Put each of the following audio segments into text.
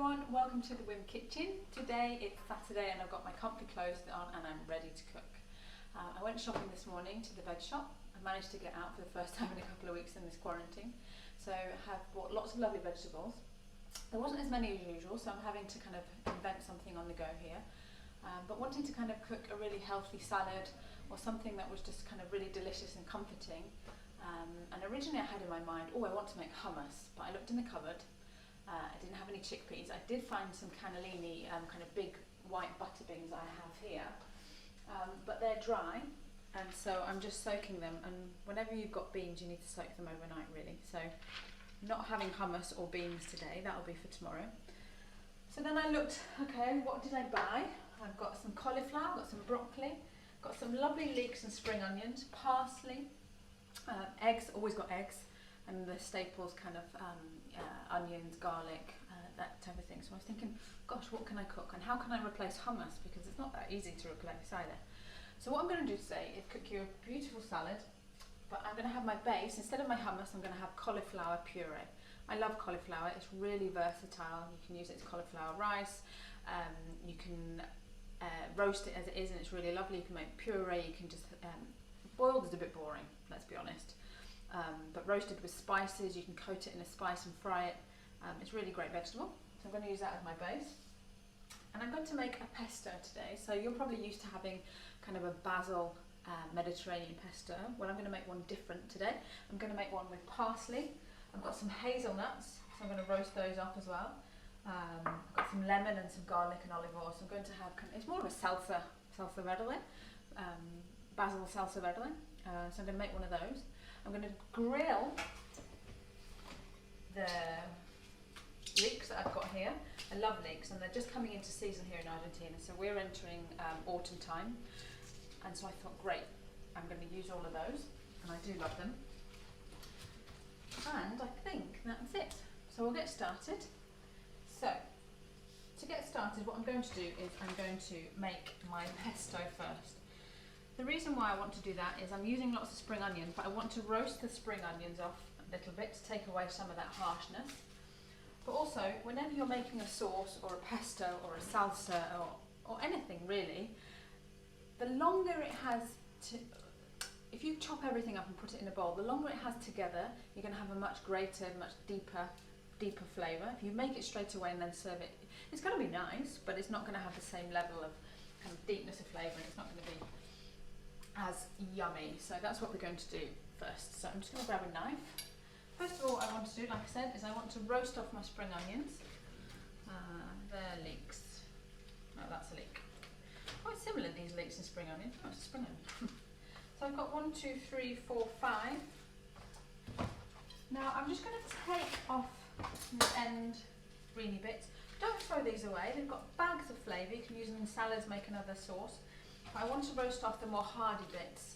everyone, welcome to the Wim Kitchen. Today it's Saturday and I've got my comfy clothes on and I'm ready to cook. I went shopping this morning to the veg shop. I managed to get out for the first time in a couple of weeks in this quarantine. So I have bought lots of lovely vegetables. There wasn't as many as usual, so I'm having to kind of invent something on the go here. But wanting to kind of cook a really healthy salad or something that was just kind of really delicious and comforting. And originally I had in my mind, I want to make hummus, but I looked in the cupboard. I didn't have any chickpeas. I did find some cannellini, kind of big white butter beans I have here, but they're dry, and so I'm just soaking them. And whenever you've got beans, you need to soak them overnight, really. So not having hummus or beans today, that'll be for tomorrow. So then I looked, okay, what did I buy? I've got some cauliflower, got some broccoli, got some lovely leeks and spring onions, parsley, eggs, always got eggs, and the staples kind of onions, garlic, that type of thing. So I was thinking, gosh, what can I cook and how can I replace hummus, because it's not that easy to replace either. So what I'm going to do today is cook you a beautiful salad, but I'm going to have my base, instead of my hummus, I'm going to have cauliflower puree. I love cauliflower, it's really versatile. You can use it as cauliflower rice, you can roast it as it is and it's really lovely. You can make puree, you can just, boiled is a bit boring, let's be honest. But roasted with spices, you can coat it in a spice and fry it. It's a really great vegetable, so I'm going to use that as my base. And I'm going to make a pesto today. So you're probably used to having kind of a basil Mediterranean pesto. Well, I'm going to make one different today. I'm going to make one with parsley. I've got some hazelnuts, so I'm going to roast those up as well. I've got some lemon and some garlic and olive oil. So I'm going to have, it's more of a salsa verde, basil salsa verde. So I'm going to make one of those. I'm going to grill the leeks that I've got here. I love leeks, and they're just coming into season here in Argentina. So we're entering autumn time, and so I thought, great, I'm going to use all of those, and I do love them. And I think that's it. So we'll get started. So to get started, what I'm going to do is I'm going to make my pesto first. The reason why I want to do that is I'm using lots of spring onions, but I want to roast the spring onions off a little bit to take away some of that harshness. But also, whenever you're making a sauce or a pesto or a salsa or anything really, the longer it has to, if you chop everything up and put it in a bowl, the longer it has together, you're going to have a much greater, much deeper flavour. If you make it straight away and then serve it, it's going to be nice, but it's not going to have the same level of kind of deepness of flavour, and it's not going to be as yummy. So that's what we're going to do first. So I'm just going to grab a knife. First of all, I want to do, like I said, is I want to roast off my spring onions. They're leeks. No, that's a leek. Quite similar, these leeks and spring onions. Oh, it's a spring onion. So I've got 1, 2, 3, 4, 5. Now I'm just going to take off the end greeny bits. Don't throw these away. They've got bags of flavour. You can use them in salads, make another sauce. I want to roast off the more hardy bits,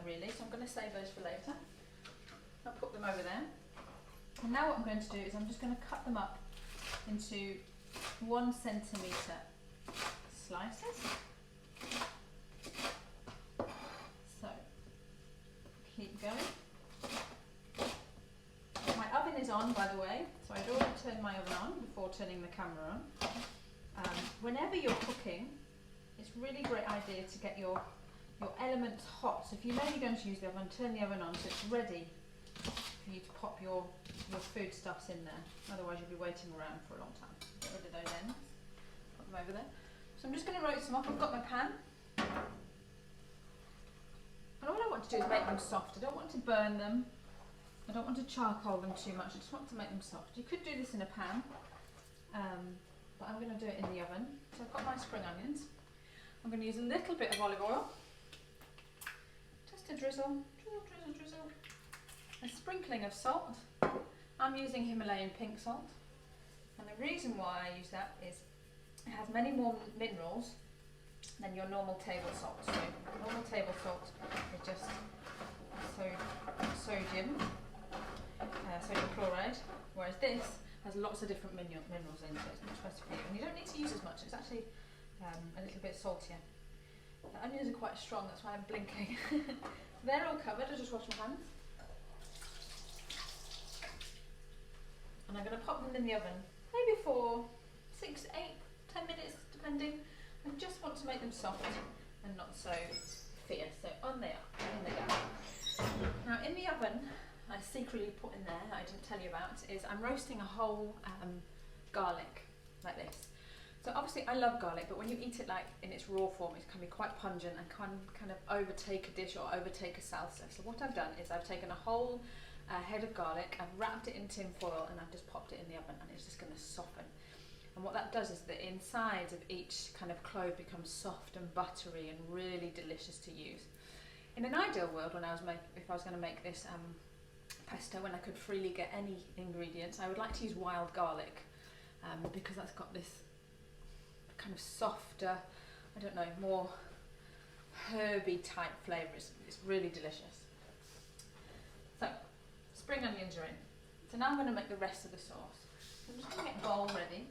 really, so I'm going to save those for later. I'll put them over there. And now what I'm going to do is I'm just going to cut them up into 1 centimetre slices. So, keep going. My oven is on, by the way, so I'd already turned my oven on before turning the camera on. Whenever you're cooking, it's a really great idea to get your elements hot. So if you know you're going to use the oven, turn the oven on so it's ready for you to pop your foodstuffs in there. Otherwise you'll be waiting around for a long time. Get rid of those ends. Put them over there. So I'm just going to roast them up. I've got my pan. And all I want to do is make them soft. I don't want to burn them. I don't want to charcoal them too much. I just want to make them soft. You could do this in a pan, but I'm going to do it in the oven. So I've got my spring onions. I'm going to use a little bit of olive oil, just a drizzle, drizzle. A sprinkling of salt. I'm using Himalayan pink salt, and the reason why I use that is it has many more minerals than your normal table salt. So normal table salt is just sodium chloride, whereas this has lots of different minerals in it, so it's much better for you. And you don't need to use as much, it's actually a little bit saltier. The onions are quite strong, that's why I'm blinking. They're all covered, I just wash my hands. And I'm going to pop them in the oven, maybe for 6, 8, 10 minutes depending. I just want to make them soft and not so fierce. So on they are, in they go. Now in the oven, I secretly put in there, that I didn't tell you about, is I'm roasting a whole garlic like this. So obviously I love garlic, but when you eat it like in its raw form, it can be quite pungent and can kind of overtake a dish or overtake a salsa. So what I've done is I've taken a whole head of garlic, I've wrapped it in tin foil and I've just popped it in the oven, and it's just going to soften. And what that does is the insides of each kind of clove becomes soft and buttery and really delicious to use. In an ideal world, when if I was going to make this pesto, when I could freely get any ingredients, I would like to use wild garlic because that's got this kind of softer, I don't know, more herby type flavour. It's really delicious. So, spring onions are in. So now I'm going to make the rest of the sauce. I'm just going to get a bowl ready.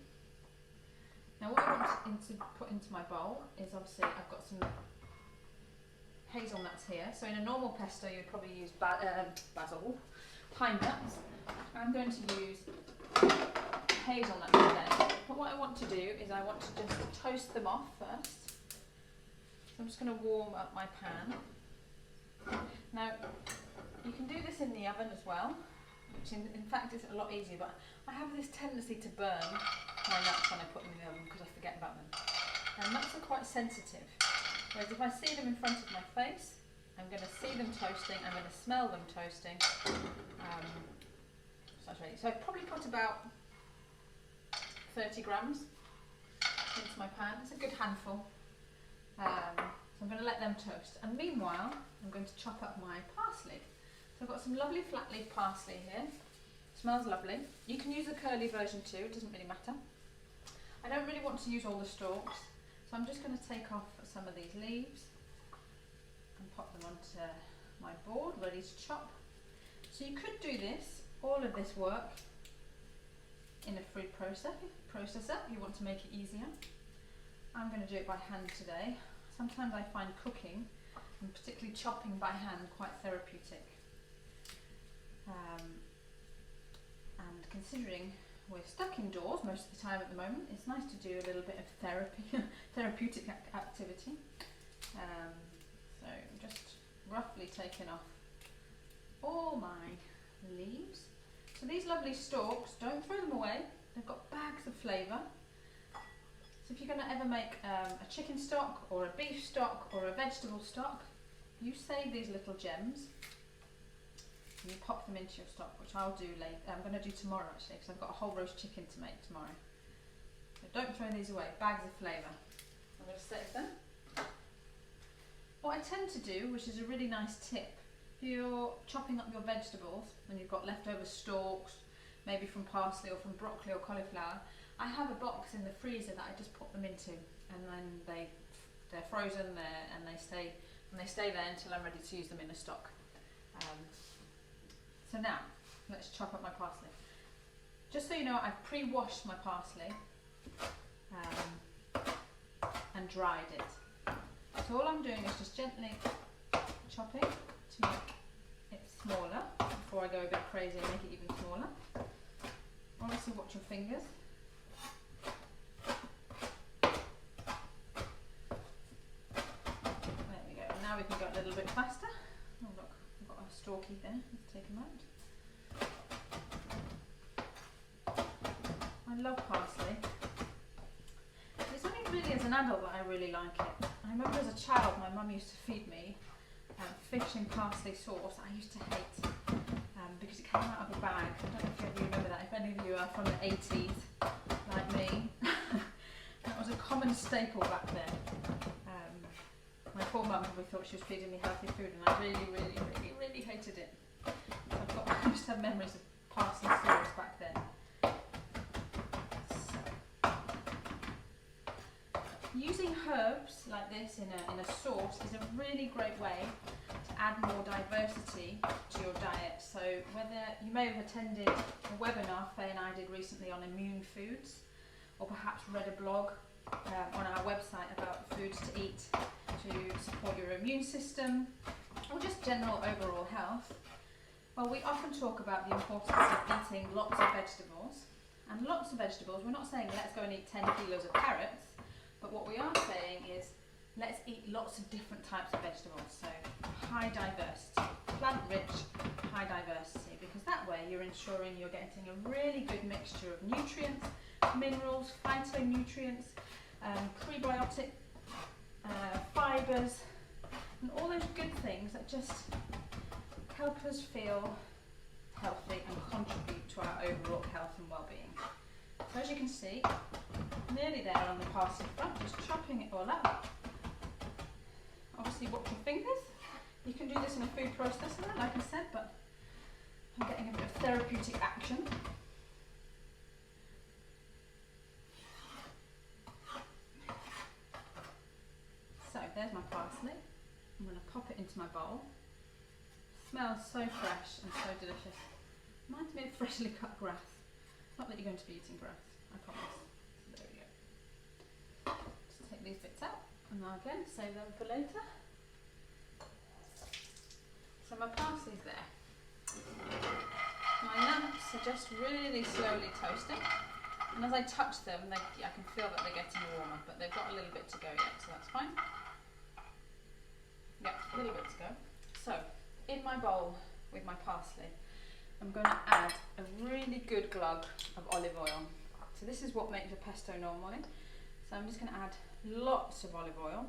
Now what I want to put into my bowl is, obviously I've got some hazelnuts here. So in a normal pesto you'd probably use basil, pine nuts. I'm going to use hazelnuts today. But what I want to do is I want to just toast them off first. So I'm just going to warm up my pan. Now you can do this in the oven as well, which in fact is a lot easier, but I have this tendency to burn my nuts when I put them in the oven because I forget about them. And nuts are quite sensitive, whereas if I see them in front of my face, I'm going to see them toasting, I'm going to smell them toasting. So I've probably put about 30 grams into my pan. It's a good handful. So I'm going to let them toast. And meanwhile, I'm going to chop up my parsley. So I've got some lovely flat leaf parsley here. Smells lovely. You can use a curly version too, it doesn't really matter. I don't really want to use all the stalks, so I'm just going to take off some of these leaves and pop them onto my board, ready to chop. So you could do this, all of this work, in a food processor if you want to make it easier. I'm going to do it by hand today. Sometimes I find cooking, and particularly chopping by hand, quite therapeutic. And considering we're stuck indoors most of the time at the moment, it's nice to do a little bit of therapeutic activity. So I'm just roughly taking off all my leaves. So these lovely stalks, don't throw them away, they've got bags of flavour. So if you're going to ever make a chicken stock or a beef stock or a vegetable stock, you save these little gems and you pop them into your stock, which I'll do later. I'm going to do tomorrow actually, because I've got a whole roast chicken to make tomorrow. So don't throw these away, bags of flavour. I'm going to save them. What I tend to do, which is a really nice tip, if you're chopping up your vegetables and you've got leftover stalks, maybe from parsley or from broccoli or cauliflower, I have a box in the freezer that I just put them into, and then they're frozen there and they stay there until I'm ready to use them in a stock. So now, let's chop up my parsley. Just so you know, I've pre-washed my parsley and dried it. So all I'm doing is just gently chopping to make it smaller before I go a bit crazy and make it even smaller. Obviously watch your fingers. There we go. Now we can go a little bit faster. Oh look, I've got a stalky there. Let's take him out. I love parsley. It's only really as an adult that I really like it. I remember as a child my mum used to feed me fish and parsley sauce. I used to hate because it came out of a bag. I don't know if you remember that. If any of you are from the 80s like me, that was a common staple back then. My poor mum probably thought she was feeding me healthy food, and I really hated it. So I used to have memories of parsley sauce back then. Using herbs like this in a sauce is a really great way to add more diversity to your diet. So whether you may have attended a webinar Faye and I did recently on immune foods, or perhaps read a blog on our website about foods to eat to support your immune system, or just general overall health. Well, we often talk about the importance of eating lots of vegetables, and lots of vegetables. We're not saying let's go and eat 10 kilos of carrots, but what we are saying is let's eat lots of different types of vegetables. So high diversity, plant-rich, high diversity, because that way you're ensuring you're getting a really good mixture of nutrients, minerals, phytonutrients, prebiotic fibres, and all those good things that just help us feel healthy and contribute to our overall health and well-being. So as you can see, nearly there on the parsley front, just chopping it all up. Obviously watch your fingers. You can do this in a food processor, like I said, but I'm getting a bit of therapeutic action. So there's my parsley. I'm going to pop it into my bowl. Smells so fresh and so delicious. Reminds me of freshly cut grass. Not that you're going to be eating grass, I promise. So there we go. Just take these bits out and I'll again save them for later. So my parsley's there. My lamps are just really slowly toasting, and as I touch them, I can feel that they're getting warmer, but they've got a little bit to go yet, so that's fine. Yep, a little bit to go. So, in my bowl with my parsley, I'm going to add a really good glug of olive oil. So this is what makes a pesto normally. So I'm just going to add lots of olive oil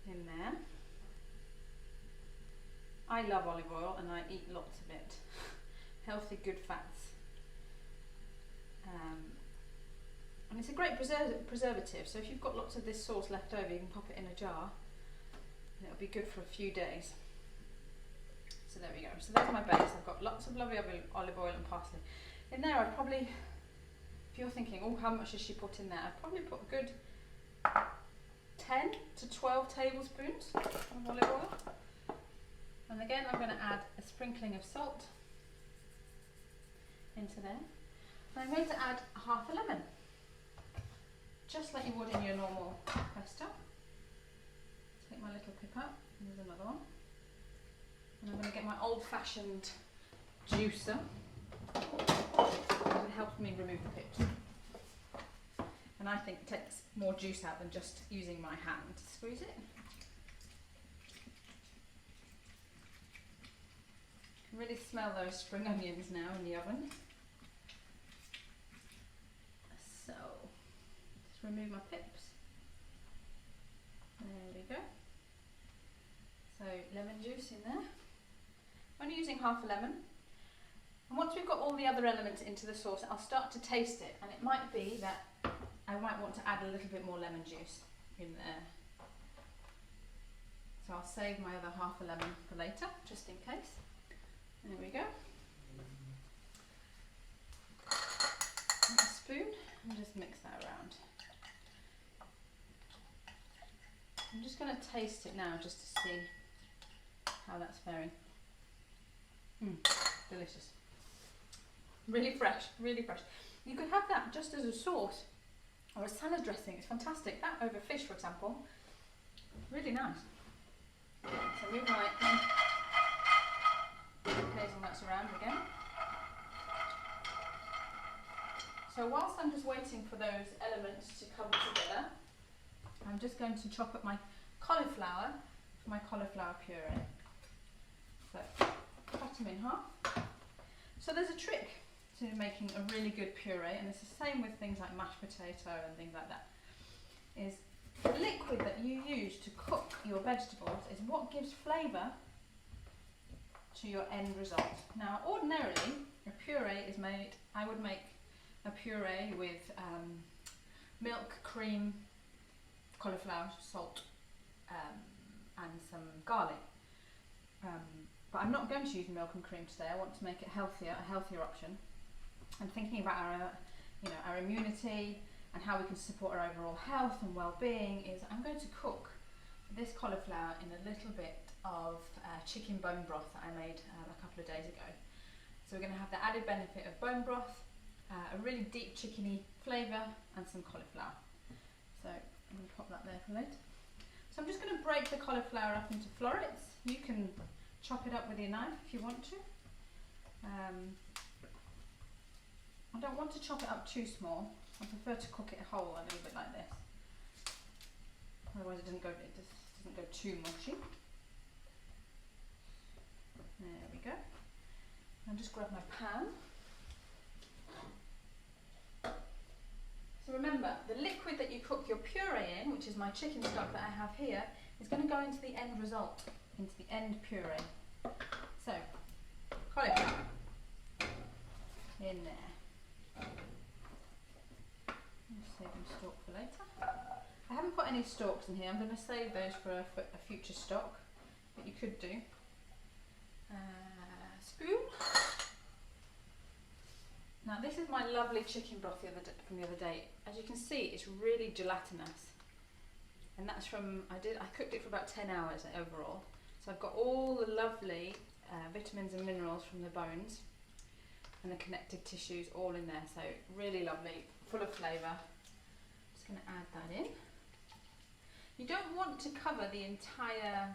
in there. I love olive oil and I eat lots of it. Healthy, good fats. And it's a great preservative, so if you've got lots of this sauce left over, you can pop it in a jar and it'll be good for a few days. So there we go. So there's my base. I've got lots of lovely olive oil and parsley. In there I'd probably, if you're thinking, oh, how much does she put in there? I'd probably put a good 10 to 12 tablespoons of olive oil. And again, I'm going to add a sprinkling of salt into there. And I'm going to add half a lemon, just like you would in your normal pesto. Take my little pip out, and there's another one. And I'm going to get my old-fashioned juicer, because it helps me remove the pips. And I think it takes more juice out than just using my hand to squeeze it. I can really smell those spring onions now in the oven. So, just remove my pips. There we go. So, lemon juice in there. I'm only using half a lemon. And once we've got all the other elements into the sauce, I'll start to taste it. And it might be that I might want to add a little bit more lemon juice in there. So I'll save my other half a lemon for later, just in case. There we go. And a spoon, and just mix that around. I'm just going to taste it now just to see how that's faring. Delicious. Really fresh, really fresh. You could have that just as a sauce or a salad dressing. It's fantastic. That over fish, for example, really nice. So move my hazelnuts around again. So whilst I'm just waiting for those elements to come together, I'm just going to chop up my cauliflower for my cauliflower puree. So cut them in half. So there's a trick to making a really good puree, and it's the same with things like mashed potato and things like that, is the liquid that you use to cook your vegetables is what gives flavour to your end result. Now ordinarily a puree is made, I would make a puree with milk, cream, cauliflower, salt and some garlic. But I'm not going to use milk and cream today. I want to make it healthier, a healthier option. And thinking about our immunity and how we can support our overall health and well-being, is I'm going to cook this cauliflower in a little bit of chicken bone broth that I made a couple of days ago. So we're going to have the added benefit of bone broth, a really deep chickeny flavour, and some cauliflower. So I'm going to pop that there for later. So I'm just going to break the cauliflower up into florets. You can chop it up with your knife if you want to. I don't want to chop it up too small. I prefer to cook it whole a little bit like this. Otherwise it just doesn't go too mushy. There we go. I'll just grab my pan. So remember, the liquid that you cook your puree in, which is my chicken stock that I have here, is going to go into the end result, into the end puree. So, cauliflower in there. I'll save them stalk for later. I haven't put any stalks in here. I'm going to save those for a future stock, but you could do. Spoon. Now this is my lovely chicken broth from the other day. As you can see, it's really gelatinous, and that's from I cooked it for about 10 hours overall. So I've got all the lovely vitamins and minerals from the bones and the connective tissues all in there. So really lovely, full of flavour. Just going to add that in. You don't want to cover the entire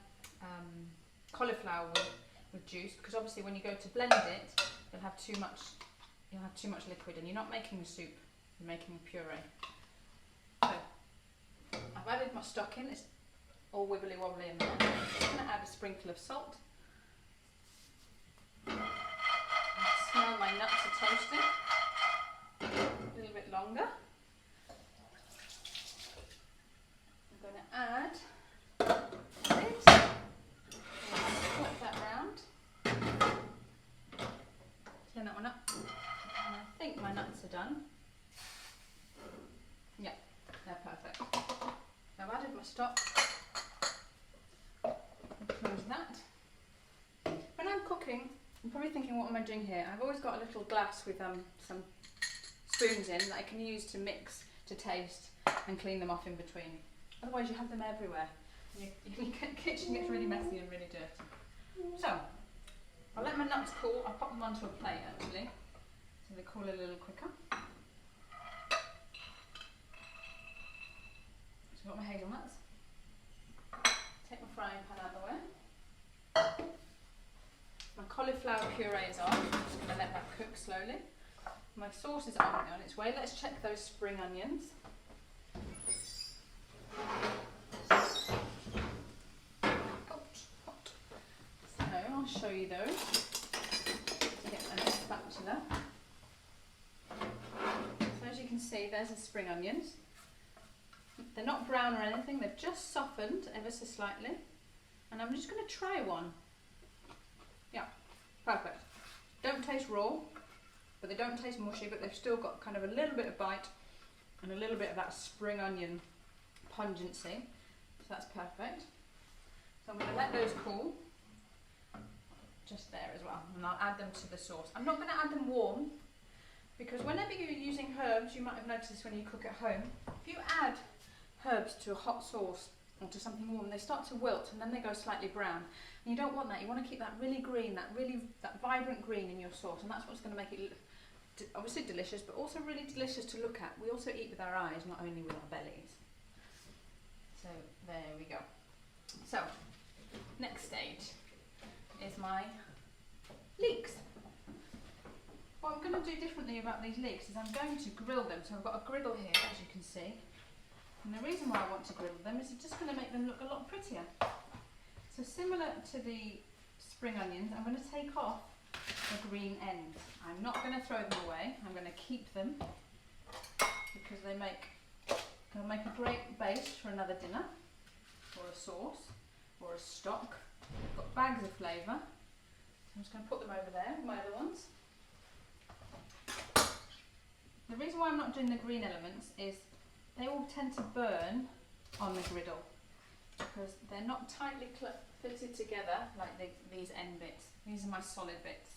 cauliflower with juice, because obviously when you go to blend it, you'll have too much liquid, and you're not making a soup, you're making a puree. So I've added my stock in, it's all wibbly wobbly in there. I'm just going to add a sprinkle of salt. I smell my nuts are toasting. A little bit longer. I'm going to add this. Swap that round. Turn that one up. And I think my nuts are done. Yeah, they're perfect. I've added my stock. I'll close that. When I'm cooking, I'm probably thinking, what am I doing here? I've always got a little glass with some spoons in that I can use to mix, to taste, and clean them off in between. Otherwise you have them everywhere. Your kitchen gets really messy and really dirty. So, I'll let my nuts cool. I'll pop them onto a plate actually, so they cool a little quicker. So I've got my hazelnuts. Take my frying pan out of the way. My cauliflower puree is on. I'm just going to let that cook slowly. My sauce is on its way. Let's check those spring onions. So I'll show you those. Get a spatula. So as you can see, there's the spring onions. They're not brown or anything, they've just softened ever so slightly. And I'm just going to try one. Yeah, perfect. Don't taste raw, but they don't taste mushy, but they've still got kind of a little bit of bite and a little bit of that spring onion pungency. So that's perfect. So I'm going to let those cool. Just there as well, and I'll add them to the sauce. I'm not going to add them warm, because whenever you're using herbs, you might have noticed when you cook at home, if you add herbs to a hot sauce or to something warm, they start to wilt and then they go slightly brown. And you don't want that. You want to keep that really green, that vibrant green in your sauce, and that's what's going to make it obviously delicious, but also really delicious to look at. We also eat with our eyes, not only with our bellies. So there we go. So next stage is my leeks. What I'm going to do differently about these leeks is I'm going to grill them. So I've got a griddle here, as you can see. And the reason why I want to griddle them is it's just going to make them look a lot prettier. So similar to the spring onions, I'm going to take off the green ends. I'm not going to throw them away. I'm going to keep them because they'll make a great base for another dinner, or a sauce, or a stock. I've got bags of flavour. So I'm just going to put them over there, my other ones. The reason why I'm not doing the green elements is they all tend to burn on the griddle because they're not tightly fitted together like these end bits. These are my solid bits.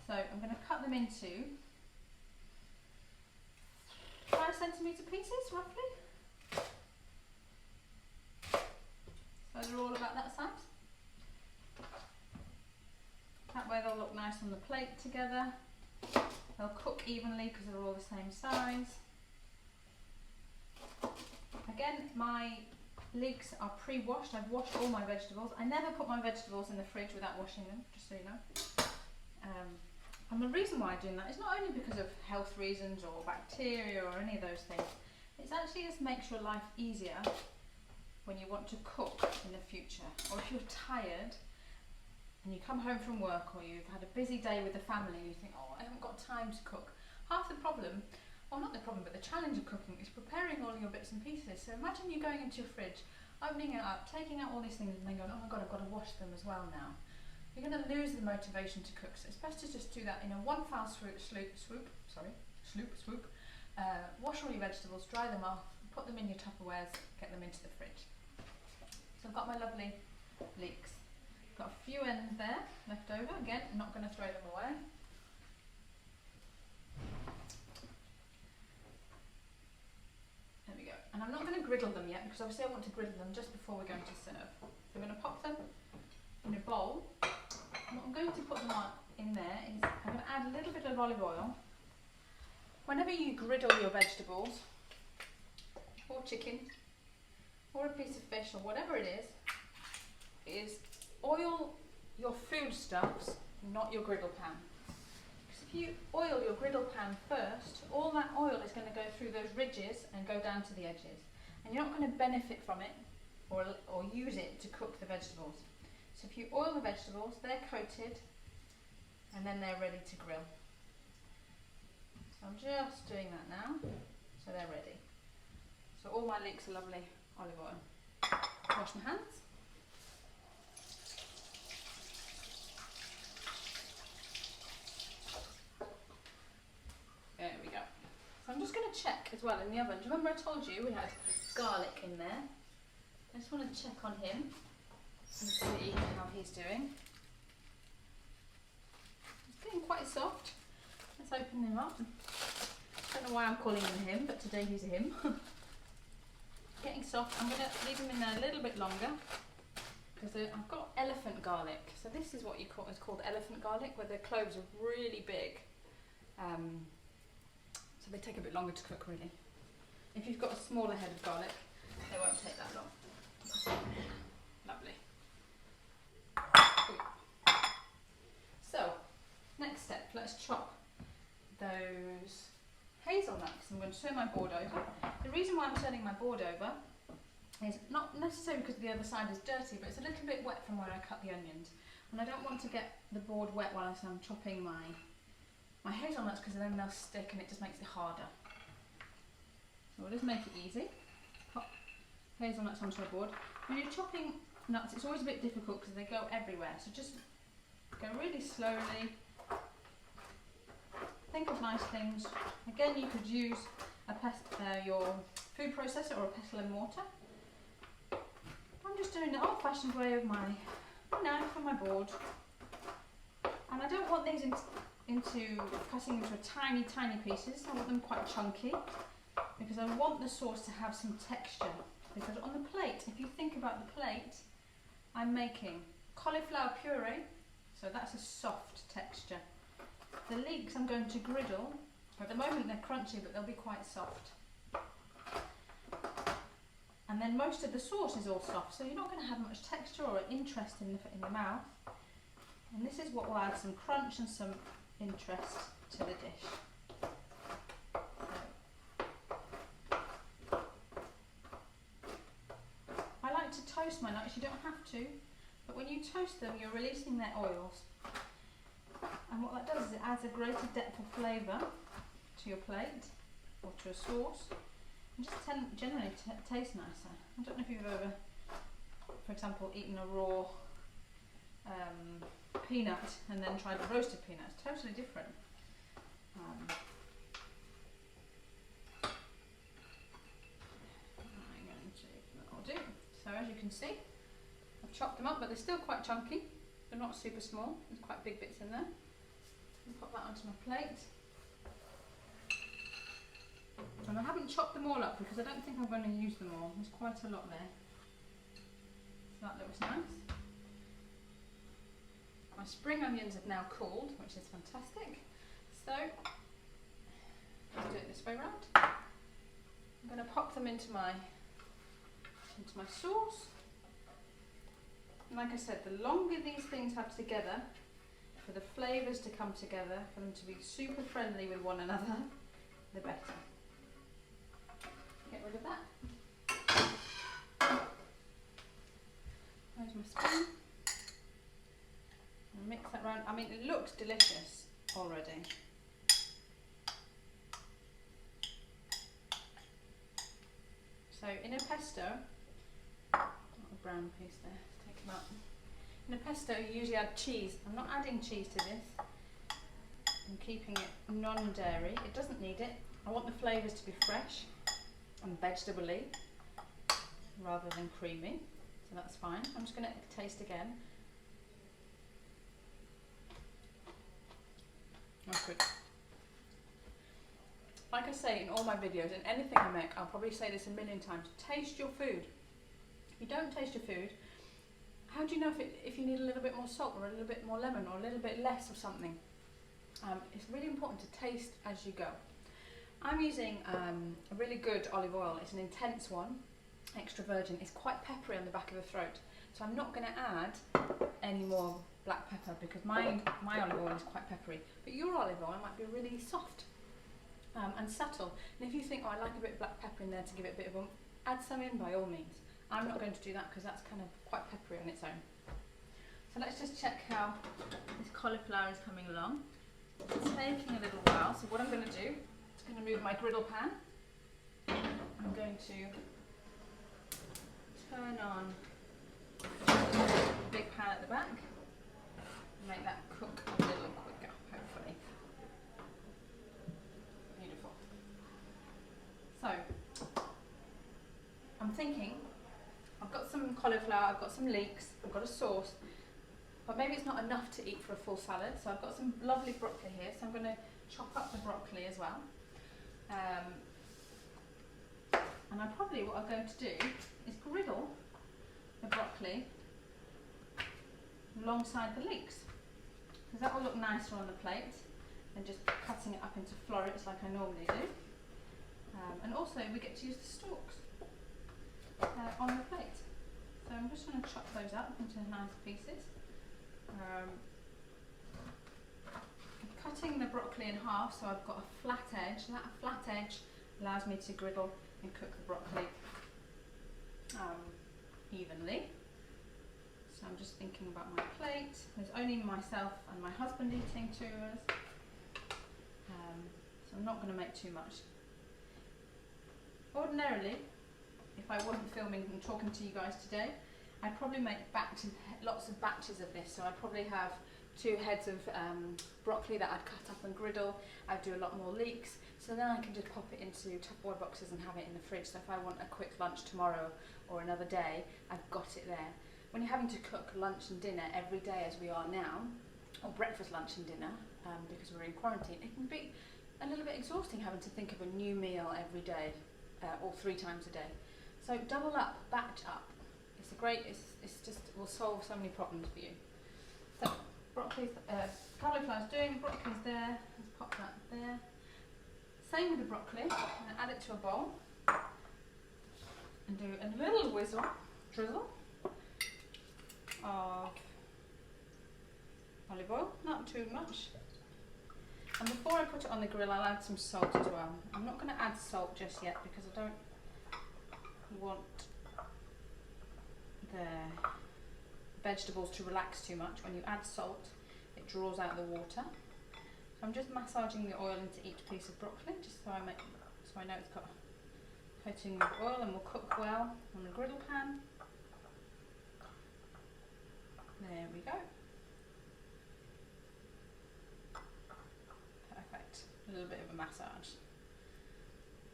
So I'm going to cut them into 5cm pieces roughly. So they're all about that size. That way they'll look nice on the plate together. They'll cook evenly because they're all the same size. Again, my leeks are pre-washed. I've washed all my vegetables. I never put my vegetables in the fridge without washing them, just so you know. And the reason why I'm doing that is not only because of health reasons or bacteria or any of those things, it actually just makes your life easier when you want to cook in the future, or if you're tired and you come home from work, or you've had a busy day with the family and you think, oh, I haven't got time to cook. Half the problem, well not the problem, but the challenge of cooking is preparing all your bits and pieces. So imagine you going into your fridge, opening it up, taking out all these things and then going, oh my god, I've got to wash them as well now. You're going to lose the motivation to cook, so it's best to just do that in a one foul swoop. Wash all your vegetables, dry them off, put them in your Tupperwares, get them into the fridge. So I've got my lovely leeks. Got a few ends there left over. Again, I'm not going to throw them away. There we go. And I'm not going to griddle them yet because obviously I want to griddle them just before we're going to serve. So I'm going to pop them in a bowl. And what I'm going to put them on in there is I'm going to add a little bit of olive oil. Whenever you griddle your vegetables, or chicken, or a piece of fish, or whatever it is oil your foodstuffs, not your griddle pan. Because if you oil your griddle pan first, all that oil is going to go through those ridges and go down to the edges. And you're not going to benefit from it or use it to cook the vegetables. So if you oil the vegetables, they're coated and then they're ready to grill. So I'm just doing that now, so they're ready. So all my leeks are lovely olive oil. Wash my hands. There we go. So I'm just going to check as well in the oven. Do you remember I told you we had garlic in there? I just want to check on him and see how he's doing. He's getting quite soft. Let's open him up. I don't know why I'm calling him him, but today he's a him. Getting soft. I'm going to leave him in there a little bit longer because I've got elephant garlic. So this is what is called elephant garlic, where the cloves are really big. So they take a bit longer to cook, really. If you've got a smaller head of garlic, they won't take that long. Lovely. Ooh. So, next step, let's chop those hazelnuts. I'm going to turn my board over. The reason why I'm turning my board over is not necessarily because the other side is dirty, but it's a little bit wet from where I cut the onions. And I don't want to get the board wet while I'm chopping my hazelnuts, because then they'll stick and it just makes it harder. So we'll just make it easy. Pop hazelnuts onto a board. When you're chopping nuts, it's always a bit difficult because they go everywhere. So just go really slowly. Think of nice things. Again, you could use your food processor or a pestle and mortar. I'm just doing the old-fashioned way of my knife on my board. And I don't want these cutting into tiny pieces. I want them quite chunky because I want the sauce to have some texture. Because on the plate, if you think about the plate, I'm making cauliflower puree, so that's a soft texture. The leeks I'm going to griddle. At the moment they're crunchy, but they'll be quite soft. And then most of the sauce is all soft, so you're not going to have much texture or interest in the mouth. And this is what will add some crunch and some interest to the dish. I like to toast my nuts. You don't have to, but when you toast them, you're releasing their oils. And what that does is it adds a greater depth of flavour to your plate or to a sauce. And just generally tastes nicer. I don't know if you've ever, for example, eaten a raw peanut and then tried a roasted peanut. It's totally different. That'll do. So as you can see, I've chopped them up, but they're still quite chunky. They're not super small. There's quite big bits in there. I'll pop that onto my plate. And I haven't chopped them all up because I don't think I'm going to use them all. There's quite a lot there. So that looks nice. My spring onions have now cooled, which is fantastic. So, let's do it this way round. I'm going to pop them into my sauce. And like I said, the longer these things have together, for the flavours to come together, for them to be super friendly with one another, the better. Get rid of that. Where's my spoon? And mix that round. I mean, it looks delicious already. So in a pesto, a brown piece there, take them out. In a pesto you usually add cheese. I'm not adding cheese to this. I'm keeping it non-dairy. It doesn't need it. I want the flavours to be fresh and vegetable-y rather than creamy. So that's fine. I'm just going to taste again. That's good. Like I say in all my videos, in anything I make, I'll probably say this a million times, taste your food. If you don't taste your food, how do you know if you need a little bit more salt or a little bit more lemon or a little bit less of something? It's really important to taste as you go. I'm using a really good olive oil. It's an intense one, extra virgin. It's quite peppery on the back of the throat. So I'm not going to add any more black pepper because my olive oil is quite peppery. But your olive oil might be really soft and subtle. And if you think, oh, I like a bit of black pepper in there to give it a bit of oomph, add some in by all means. I'm not going to do that because that's kind of quite peppery on its own. So let's just check how this cauliflower is coming along. It's taking a little while, so what I'm going to do is going to move my griddle pan. I'm going to turn on the big pan at the back and make that cook a little quicker, hopefully. Beautiful. So, I'm thinking, I've got some cauliflower, I've got some leeks, I've got a sauce, but maybe it's not enough to eat for a full salad, so I've got some lovely broccoli here, so I'm going to chop up the broccoli as well. And what I'm going to do is griddle the broccoli alongside the leeks, because that will look nicer on the plate than just cutting it up into florets like I normally do. And also we get to use the stalks on the plate. So I'm just going to chop those up into nice pieces. I'm cutting the broccoli in half so I've got a flat edge. That flat edge allows me to griddle and cook the broccoli evenly. So I'm just thinking about my plate. There's only myself and my husband eating two of us. So I'm not going to make too much. Ordinarily, if I wasn't filming and talking to you guys today, I'd probably make lots of batches of this. So I'd probably have 2 heads of broccoli that I'd cut up and griddle. I'd do a lot more leeks. So then I can just pop it into Tupperware boxes and have it in the fridge. So if I want a quick lunch tomorrow or another day, I've got it there. When you're having to cook lunch and dinner every day as we are now, or breakfast, lunch and dinner, because we're in quarantine, it can be a little bit exhausting having to think of a new meal every day, or 3 times a day. So double up, batch up. It's just, it will solve so many problems for you. So broccoli's, cauliflower's doing, broccoli's there, let's pop that there. Same with the broccoli, I'm going to add it to a bowl and do a little drizzle of olive oil, not too much. And before I put it on the grill, I'll add some salt as well. I'm not going to add salt just yet because I don't want the vegetables to relax too much. When you add salt, it draws out the water. So I'm just massaging the oil into each piece of broccoli, just so I know it's got a coating of oil and will cook well on the griddle pan. There we go. Perfect. A little bit of a massage.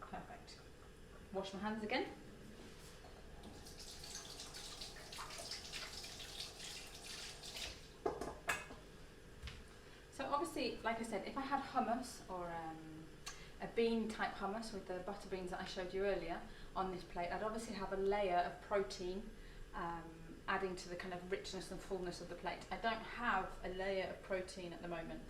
Perfect. Wash my hands again. So obviously, like I said, if I had hummus or a bean type hummus with the butter beans that I showed you earlier on this plate, I'd obviously have a layer of protein adding to the kind of richness and fullness of the plate. I don't have a layer of protein at the moment.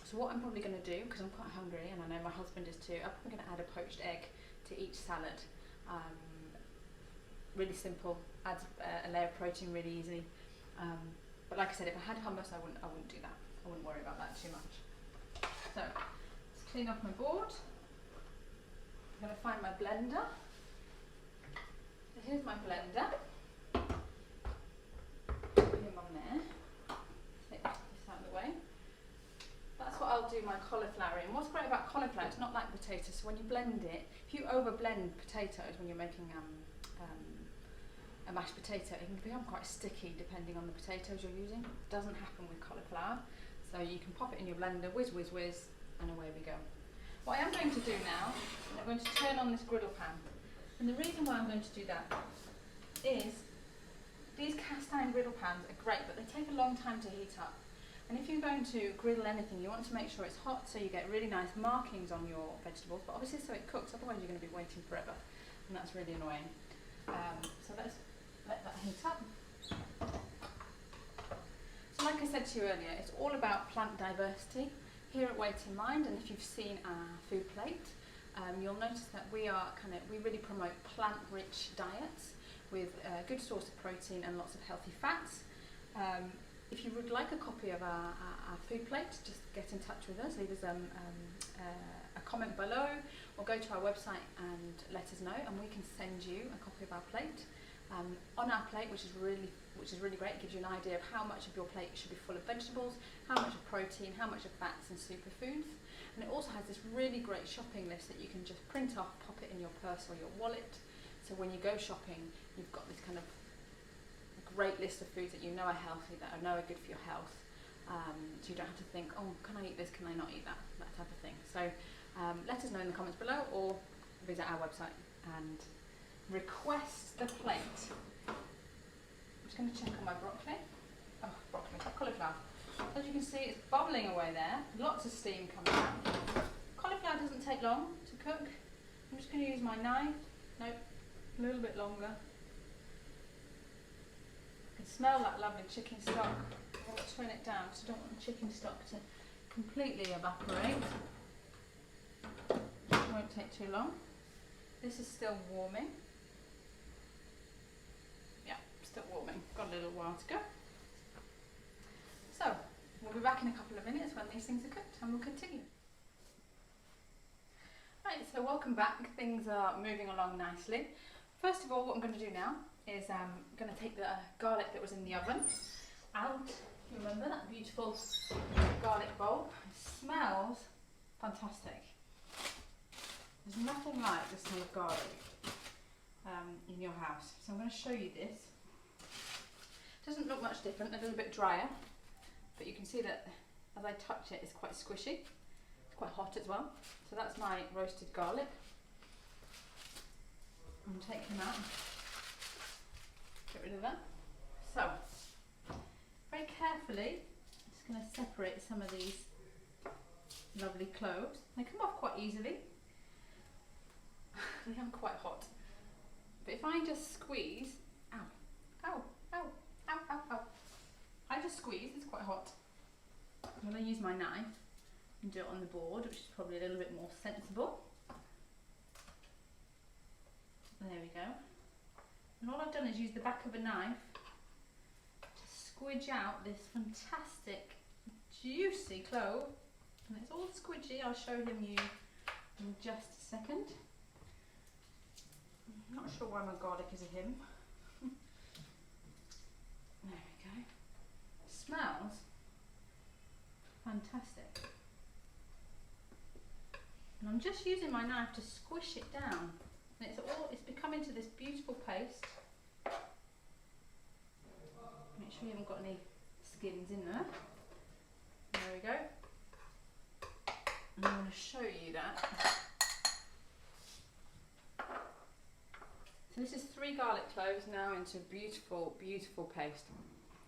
So what I'm probably going to do, because I'm quite hungry and I know my husband is too, I'm probably going to add a poached egg to each salad. Really simple, adds a layer of protein really easily. But like I said, if I had hummus, I wouldn't do that. I wouldn't worry about that too much. So let's clean off my board. I'm going to find my blender. So here's my blender. Put him on there. Take this out of the way. That's what I'll do my cauliflower in. What's great about cauliflower, it's not like potatoes. So when you blend it, if you over blend potatoes when you're making a mashed potato, it can become quite sticky depending on the potatoes you're using. It doesn't happen with cauliflower. So you can pop it in your blender, whiz, whiz, whiz, and away we go. What I am going to do now, I'm going to turn on this griddle pan. And the reason why I'm going to do that is these cast iron griddle pans are great, but they take a long time to heat up. And if you're going to griddle anything, you want to make sure it's hot so you get really nice markings on your vegetables, but obviously so it cooks, otherwise you're going to be waiting forever. And that's really annoying. So let's let that heat up. So like I said to you earlier, it's all about plant diversity here at Weight in Mind, and if you've seen our food plate, you'll notice that we really promote plant-rich diets with a good source of protein and lots of healthy fats. If you would like a copy of our food plate, just get in touch with us, leave us a comment below, or go to our website and let us know, and we can send you a copy of our plate. On our plate, which is really great, it gives you an idea of how much of your plate should be full of vegetables, how much of protein, how much of fats and superfoods. And it also has this really great shopping list that you can just print off, pop it in your purse or your wallet. So when you go shopping, you've got this kind of great list of foods that you know are healthy, that I know are good for your health. So you don't have to think, oh, can I eat this, can I not eat that type of thing. So let us know in the comments below, or visit our website and request the plate. I'm just going to check on my broccoli. Oh, cauliflower. As you can see, it's bubbling away there. Lots of steam coming out. Cauliflower doesn't take long to cook. I'm just going to use my knife. Nope, a little bit longer. I can smell that lovely chicken stock. I'm going to turn it down because I don't want the chicken stock to completely evaporate. It won't take too long. This is still warming. Yeah, still warming. Got a little while to go. So, we'll be back in a couple of minutes when these things are cooked, and we'll continue. Right, so welcome back. Things are moving along nicely. First of all, what I'm going to do now is I'm going to take the garlic that was in the oven out. You remember that beautiful garlic bulb? It smells fantastic. There's nothing like the smell of garlic in your house. So I'm going to show you this. It doesn't look much different, a little bit drier, but you can see that as I touch it, it's quite squishy. It's quite hot as well. So that's my roasted garlic. I'm going to take him out and get rid of that. So, very carefully, I'm just going to separate some of these lovely cloves. They come off quite easily. They are quite hot. But if I just squeeze, ow, ow, ow, ow, ow, ow. I just squeeze, it's quite hot. I'm going to use my knife and do it on the board, which is probably a little bit more sensible. There we go. And all I've done is use the back of a knife to squidge out this fantastic, juicy clove. And it's all squidgy. I'll show him you in just a second. I'm not sure why my garlic is a him. There we go. Smells fantastic. And I'm just using my knife to squish it down. And it's become into this beautiful paste. Make sure you haven't got any skins in there. There we go. And I'm going to show you that. So this is 3 garlic cloves now into a beautiful, beautiful paste.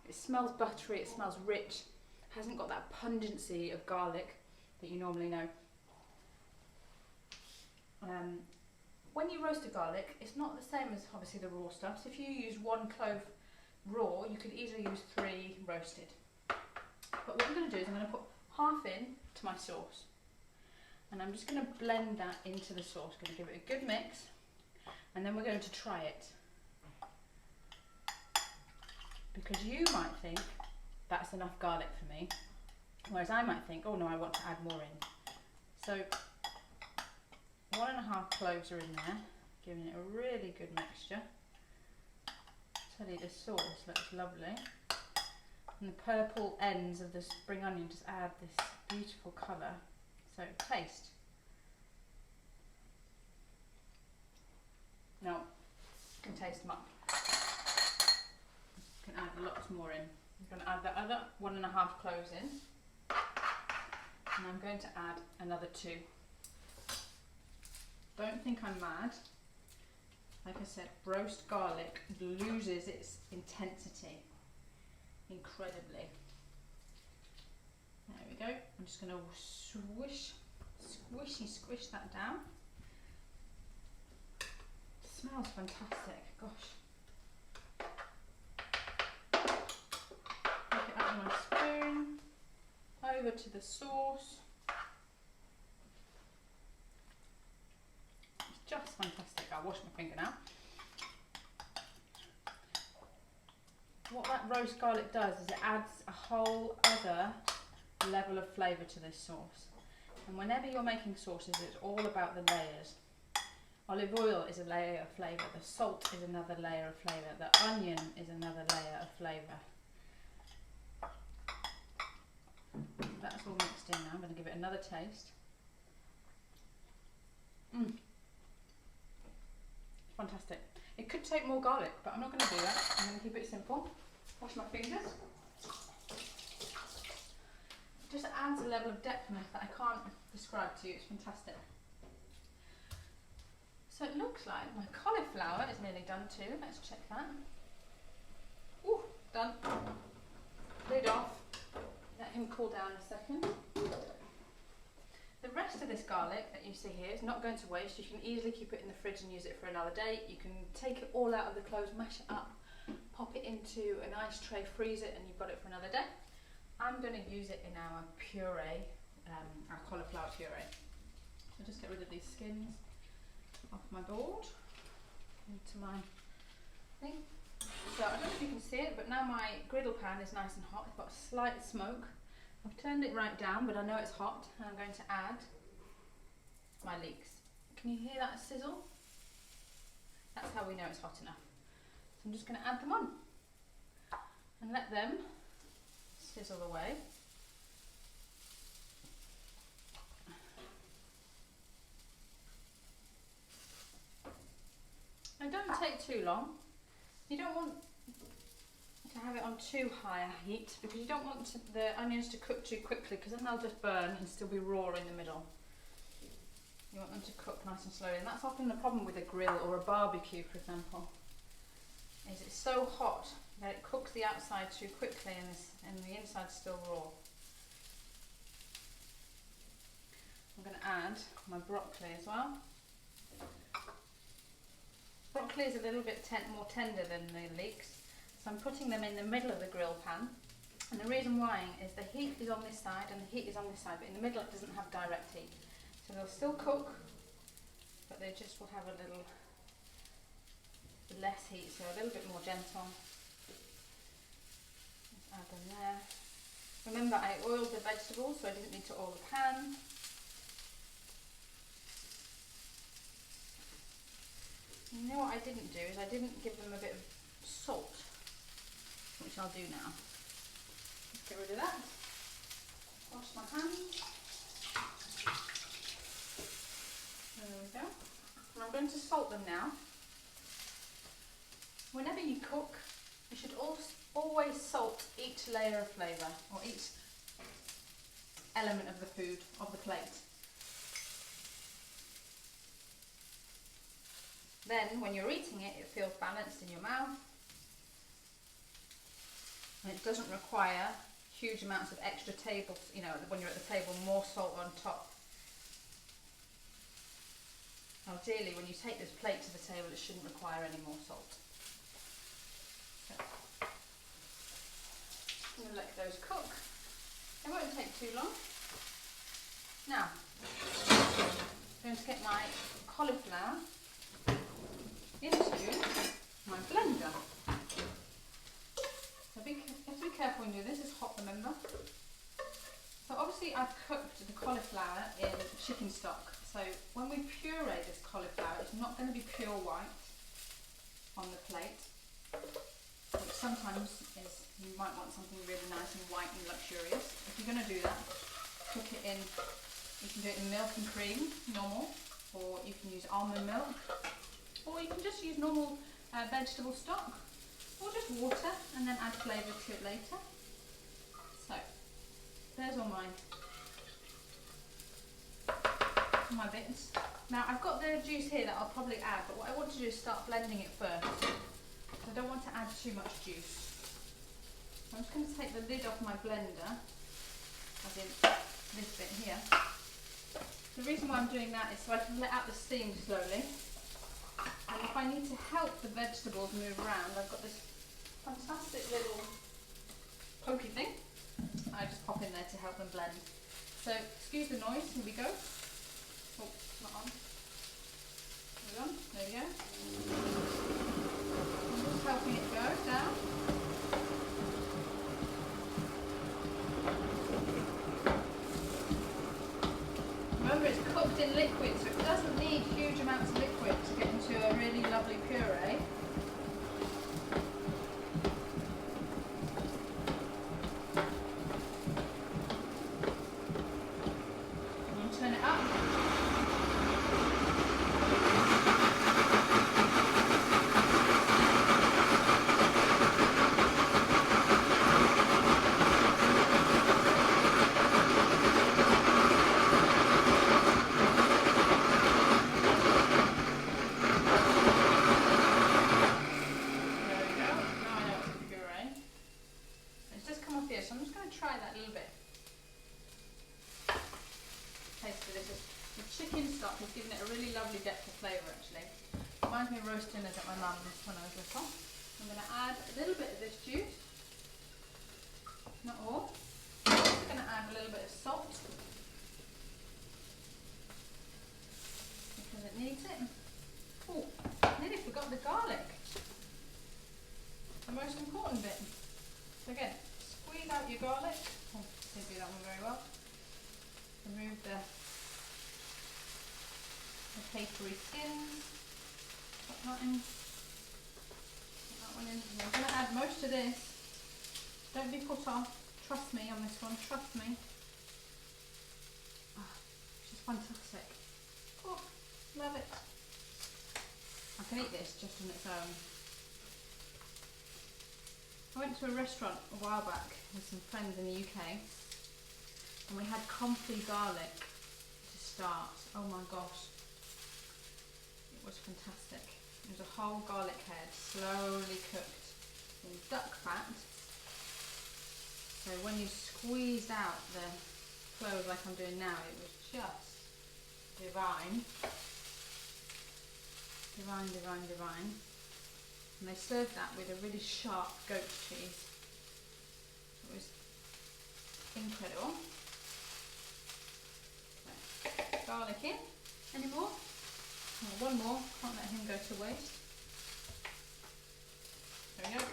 It smells buttery, it smells rich, hasn't got that pungency of garlic that you normally know. When you roast a garlic, it's not the same as obviously the raw stuff. So if you use 1 clove raw, you could easily use 3 roasted. But what I'm going to do is I'm going to put half in to my sauce. And I'm just going to blend that into the sauce. I'm going to give it a good mix. And then we're going to try it. Because you might think that's enough garlic for me. Whereas I might think, oh no, I want to add more in. So 1.5 cloves are in there, giving it a really good mixture. I tell you, this sauce looks lovely. And the purple ends of the spring onion just add this beautiful colour. So taste. No, you can taste them up. You can add lots more in. I'm going to add the other 1.5 cloves in. And I'm going to add another 2. Don't think I'm mad. Like I said, roast garlic loses its intensity incredibly. There we go. I'm just going to squish that down. It smells fantastic. Gosh. Take it out of my spoon. Over to the sauce. It's just fantastic. I'll wash my finger now. What that roast garlic does is it adds a whole other level of flavour to this sauce. And whenever you're making sauces, it's all about the layers. Olive oil is a layer of flavour, the salt is another layer of flavour, the onion is another layer of flavour. That's all mixed in now. I'm going to give it another taste. Fantastic. It could take more garlic, but I'm not going to do that. I'm going to keep it simple. Wash my fingers. It just adds a level of depthness that I can't describe to you. It's fantastic. So it looks like my cauliflower is nearly done too. Let's check that. Ooh, done. Lid off. Let him cool down a second. The rest of this garlic that you see here is not going to waste. You can easily keep it in the fridge and use it for another day. You can take it all out of the cloves, mash it up, pop it into an ice tray, freeze it, and you've got it for another day. I'm going to use it in our puree, our cauliflower puree. So just get rid of these skins off my board, into my thing. So I don't know if you can see it, but now my griddle pan is nice and hot. It's got a slight smoke. I've turned it right down, but I know it's hot, and I'm going to add my leeks. Can you hear that sizzle? That's how we know it's hot enough. So I'm just going to add them on and let them sizzle away. They don't take too long. You don't want to have it on too high a heat because you don't want the onions to cook too quickly, because then they'll just burn and still be raw in the middle. You want them to cook nice and slowly, and that's often the problem with a grill or a barbecue, for example, is it's so hot that it cooks the outside too quickly and the inside's still raw. I'm going to add my broccoli as well. Broccoli is a little bit more tender than the leeks. So I'm putting them in the middle of the grill pan, and the reason why is the heat is on this side and the heat is on this side, but in the middle it doesn't have direct heat. So they'll still cook, but they just will have a little less heat, so a little bit more gentle. Let's add them there. Remember, I oiled the vegetables, so I didn't need to oil the pan. You know what I didn't do is I didn't give them a bit of salt, which I'll do now. Let's get rid of that. Wash my hands. There we go. And I'm going to salt them now. Whenever you cook, you should always salt each layer of flavour, or each element of the food, of the plate. Then, when you're eating it, it feels balanced in your mouth. And it doesn't require huge amounts of extra tables, you know, when you're at the table, more salt on top. Ideally, when you take this plate to the table, it shouldn't require any more salt. So, I'm going to let those cook. It won't take too long. Now, I'm going to get my cauliflower into my blender. So you have to be careful when you do this. It's hot, remember? So obviously I've cooked the cauliflower in chicken stock. So when we puree this cauliflower, it's not going to be pure white on the plate, which sometimes is, you might want something really nice and white and luxurious. If you're going to do that, cook it in, you can do it in milk and cream, normal, or you can use almond milk, or you can just use normal vegetable stock, or just water and then add flavour to it later. So there's all my bits. Now I've got the juice here that I'll probably add, but what I want to do is start blending it first. I don't want to add too much juice. I'm just going to take the lid off my blender, as in this bit here. The reason why I'm doing that is so I can let out the steam slowly. And if I need to help the vegetables move around, I've got this fantastic little pokey thing. I just pop in there to help them blend. So excuse the noise, here we go. Oh, not on. Hold on, there we go. I'm just helping it go down. Remember, it's cooked in liquid, so it doesn't need huge amounts of liquid to get into a really lovely puree. And turn it up. Chicken stock has given it a really lovely depth of flavour actually. Reminds me of roast dinners at my mum's when I was little. I'm going to add a little bit of this juice, not all. I'm also going to add a little bit of salt because it needs it. Oh, I nearly forgot the garlic, the most important bit. So again, squeeze out your garlic. Oh, didn't do that one very well. Remove the papery skins. Put that in. Put that one in. And I'm going to add most of this. Don't be put off. Trust me on this one. Trust me. Oh, it's just fantastic. Oh, love it. I can eat this just on its own. I went to a restaurant a while back with some friends in the UK, and we had comfrey garlic to start. Oh my gosh. It was fantastic. It was a whole garlic head, slowly cooked in duck fat. So when you squeezed out the cloves like I'm doing now, it was just divine. Divine, divine, divine. And they served that with a really sharp goat cheese. It was incredible. So, garlic in. Any more? Oh, one more, can't let him go to waste. There we go.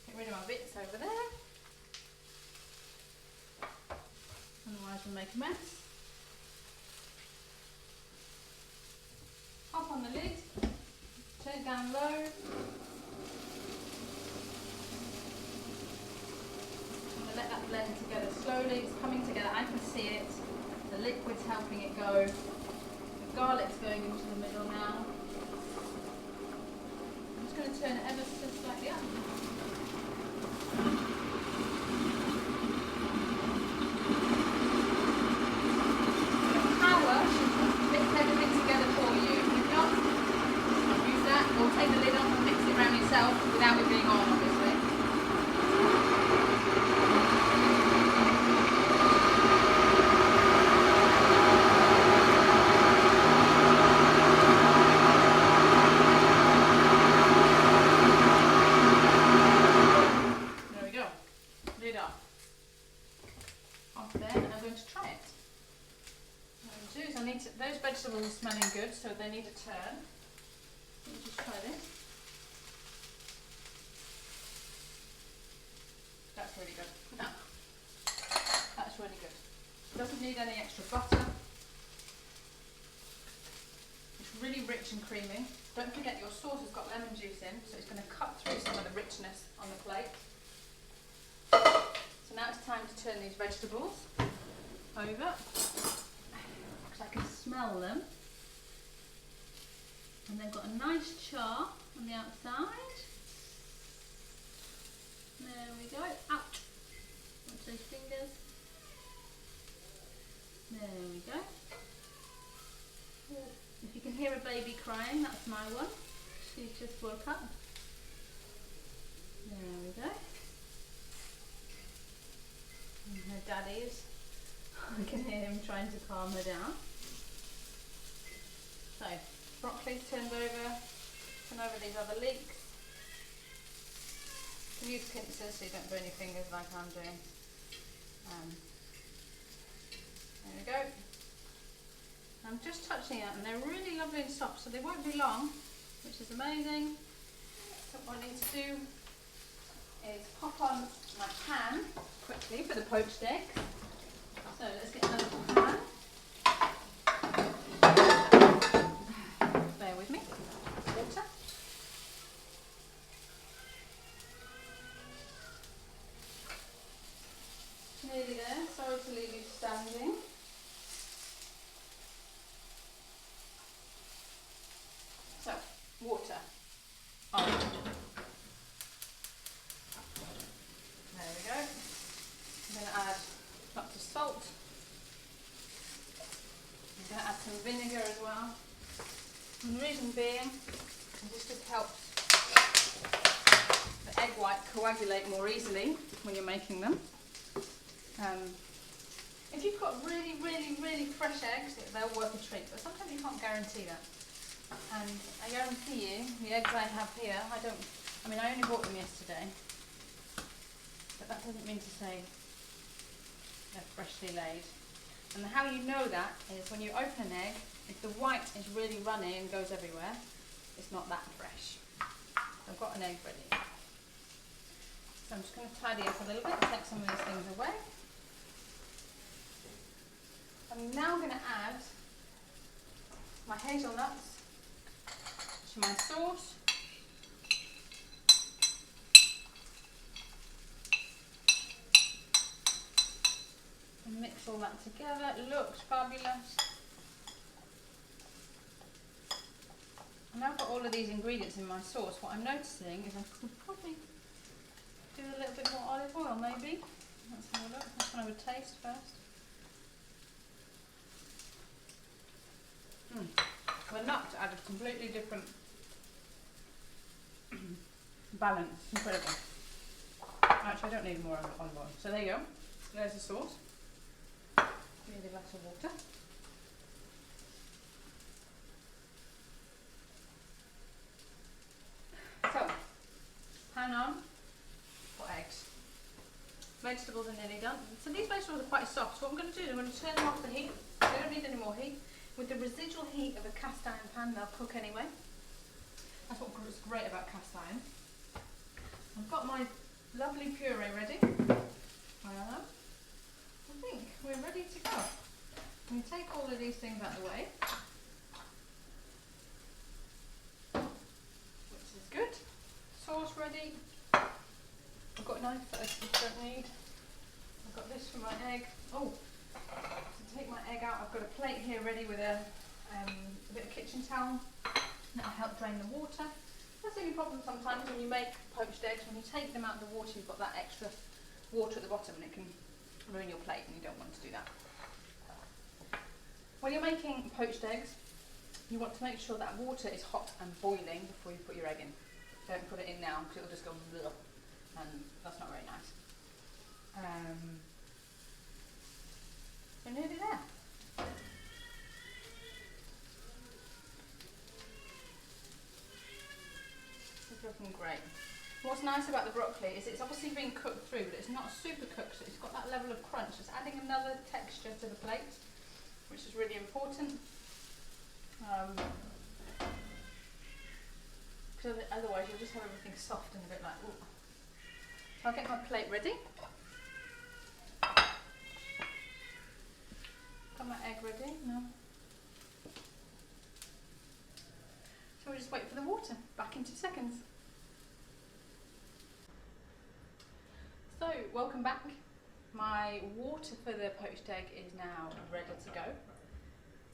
Get rid of my bits over there. Otherwise we'll make a mess. Pop on the lid. Turn it down low. I'm going to let that blend together slowly. It's coming together. I can see it. The liquid's helping it go. Garlic's going into the middle now. I'm just going to turn it ever so slightly up. Power should mix everything together for you. If not, use that or take the lid off and mix it around yourself without it being on, obviously. Those vegetables are smelling good, so they need a turn. Let me just try this. That's really good. That's really good. Doesn't need any extra butter. It's really rich and creamy. Don't forget your sauce has got lemon juice in, so it's going to cut through some of the richness on the plate. So now it's time to turn these vegetables over, because I can smell them. And they've got a nice char on the outside. There we go. Ouch! Watch those fingers. There we go. If you can hear a baby crying, that's my one. She's just woke up. There we go. And her daddy's. I can hear him trying to calm her down. So, broccoli turned over. Turn over these other leeks. You can use pincers so you don't burn your fingers like I'm doing. There we go. I'm just touching it and they're really lovely and soft, so they won't be long, which is amazing. So what I need to do is pop on my pan quickly for the poached eggs. So let's get another pan. Bear with me. Water. Nearly there. Sorry to leave you standing. So, water on. There we go. I'm going to add lots of salt. I'm going to add some vinegar as well. And the reason being, this just helps the egg white coagulate more easily when you're making them. If you've got really, really, really fresh eggs, they'll work a treat, but sometimes you can't guarantee that. And I guarantee you, the eggs I have here, I only bought them yesterday, but that doesn't mean to say they're freshly laid. And how you know that is when you open an egg, if the white is really runny and goes everywhere, it's not that fresh. So I've got an egg ready. So I'm just going to tidy up a little bit and take some of these things away. I'm now going to add my hazelnuts to my sauce. And mix all that together. It looks fabulous. And now I've got all of these ingredients in my sauce. What I'm noticing is I could probably do a little bit more olive oil, maybe. Let's have a look. That's what I would taste first. The nuts add a completely different balance. Incredible. Actually, I don't need more olive oil. So there you go. There's the sauce. Give me the glass of water. So, pan on for eggs. Vegetables are nearly done. So these vegetables are quite soft. So what I'm going to do is I'm going to turn them off the heat. They don't need any more heat. With the residual heat of a cast iron pan, they'll cook anyway. That's what's great about cast iron. I've got my lovely puree ready. I think we're ready to go. I'm going to take all of these things out of the way, which is good. Sauce ready. I've got a knife that I don't need. I've got this for my egg. Oh, to take my egg out, I've got a plate here ready with a bit of kitchen towel. That'll help drain the water. That's the only problem sometimes when you make poached eggs. When you take them out of the water, you've got that extra water at the bottom and it can ruin your plate, and you don't want to do that. When you're making poached eggs, you want to make sure that water is hot and boiling before you put your egg in. Don't put it in now because it'll just go bleh, and that's not very nice. So nearly there. It's looking great. What's nice about the broccoli is it's obviously been cooked through, but it's not super cooked, so it's got that level of crunch. It's adding another texture to the plate, which is really important. Because otherwise you'll just have everything soft and a bit like, ooh. So I'll get my plate ready. Got my egg ready? No. So we'll just wait for the water. Back in 2 seconds. So, welcome back. My water for the poached egg is now ready to go.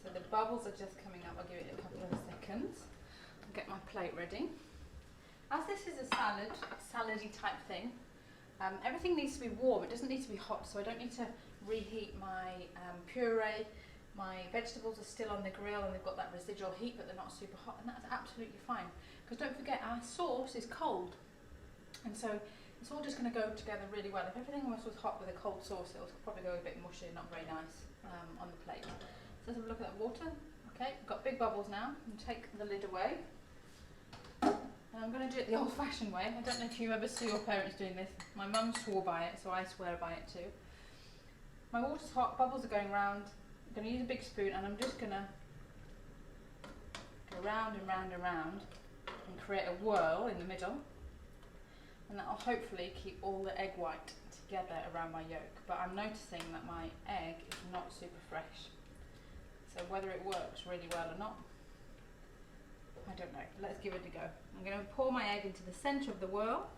So the bubbles are just coming up. I'll give it a couple of seconds. I'll get my plate ready. As this is a salady type thing, everything needs to be warm. It doesn't need to be hot, so I don't need to reheat my puree. My vegetables are still on the grill and they've got that residual heat, but they're not super hot, and that's absolutely fine. Because don't forget, our sauce is cold, and so it's all just going to go together really well. If everything else was hot with a cold sauce, it'll probably go a bit mushy and not very nice on the plate. So let's have a look at that water. Okay, we've got big bubbles now. I'm going to take the lid away. And I'm going to do it the old-fashioned way. I don't know if you ever see your parents doing this. My mum swore by it, so I swear by it too. My water's hot, bubbles are going round. I'm going to use a big spoon, and I'm just going to go round and round and round and create a whirl in the middle. And that will hopefully keep all the egg white together around my yolk. But I'm noticing that my egg is not super fresh. So whether it works really well or not, I don't know. Let's give it a go. I'm going to pour my egg into the centre of the whirl.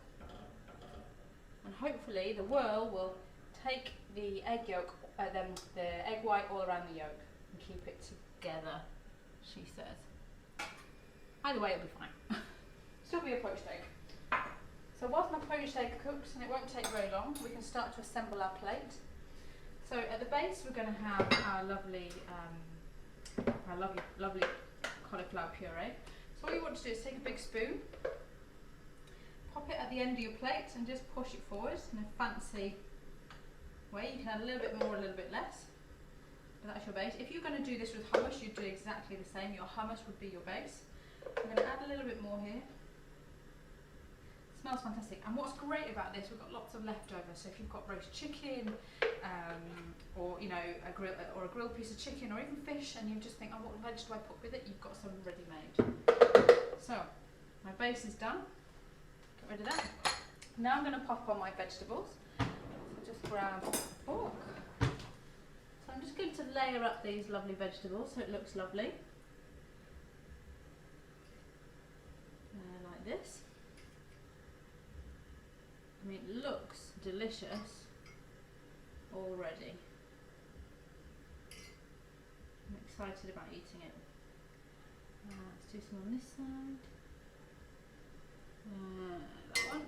And hopefully the whirl will take the egg yolk, the egg white all around the yolk and keep it together, she says. Either way, it'll be fine. Still be a poached egg. So whilst my poached egg cooks, and it won't take very long, we can start to assemble our plate. So at the base we're going to have our lovely cauliflower puree. So all you want to do is take a big spoon, pop it at the end of your plate and just push it forward in a fancy way. You can add a little bit more, a little bit less, but that's your base. If you're going to do this with hummus, you'd do exactly the same. Your hummus would be your base. I'm going to add a little bit more here. Smells fantastic, and what's great about this, we've got lots of leftovers. So if you've got roast chicken, or you know a grilled piece of chicken, or even fish, and you just think, oh, what veg do I put with it? You've got some ready made. So my base is done. Get rid of that. Now I'm going to pop on my vegetables. So just grab a fork. So I'm just going to layer up these lovely vegetables so it looks lovely, like this. I mean, it looks delicious already. I'm excited about eating it. Let's do some on this side. That one.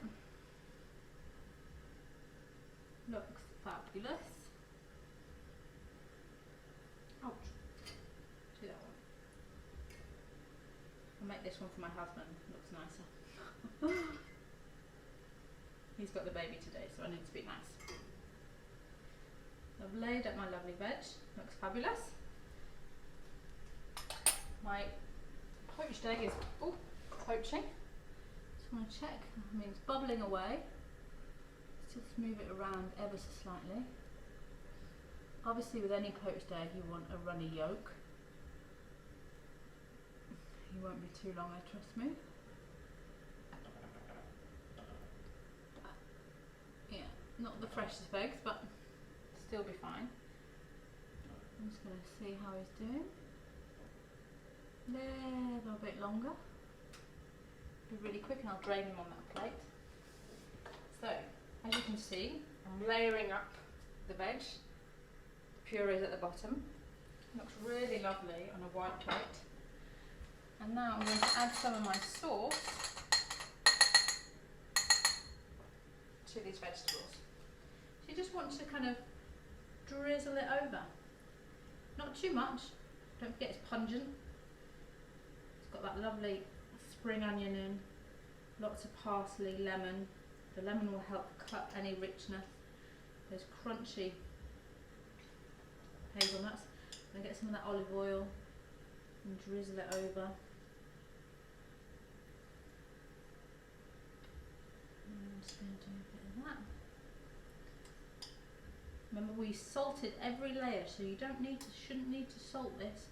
Looks fabulous. Ouch. Do that one. I'll make this one for my husband. Looks nicer. He's got the baby today, so I need to be nice. I've laid up my lovely veg. Looks fabulous. My poached egg is poaching. Just want to check. I mean, it's bubbling away. Let's just move it around ever so slightly. Obviously, with any poached egg, you want a runny yolk. He won't be too long, I trust me. Not the freshest of eggs, but still be fine. I'm just going to see how he's doing. A little bit longer. Be really quick, and I'll drain him on that plate. So, as you can see, I'm layering up the veg. The puree's at the bottom. Looks really lovely on a white plate. And now I'm going to add some of my sauce to these vegetables. So you just want to kind of drizzle it over. Not too much. Don't forget it's pungent. It's got that lovely spring onion in, lots of parsley, lemon. The lemon will help cut any richness. There's crunchy hazelnuts. I'm going to get some of that olive oil and drizzle it over. I'm just going to do a bit of that. Remember, we salted every layer, so you shouldn't need to salt this.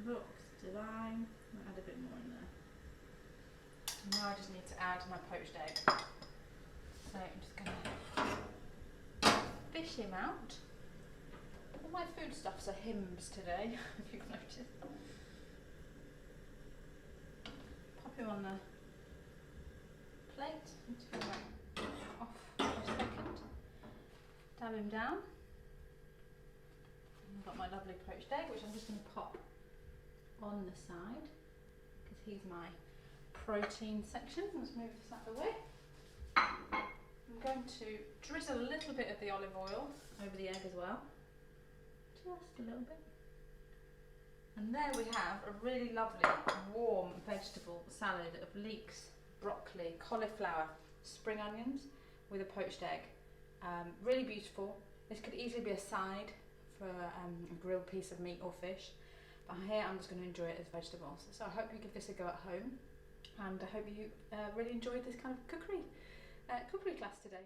Looks divine. I'll add a bit more in there. Now I just need to add my poached egg. So I'm just going to fish him out. All my foodstuffs are hymns today, if you've noticed. Pop him on the plate. Turn that off for a second. Dab him down. I've got my lovely poached egg, which I'm just going to pop on the side because he's my protein section. Let's move this out of the way. I'm going to drizzle a little bit of the olive oil over the egg as well. Just a little bit. And there we have a really lovely warm vegetable salad of leeks, broccoli, cauliflower, spring onions with a poached egg. Really beautiful. This could easily be a side for a grilled piece of meat or fish, but here I'm just going to enjoy it as vegetables. So I hope you give this a go at home, and I hope you really enjoyed this kind of cookery class today.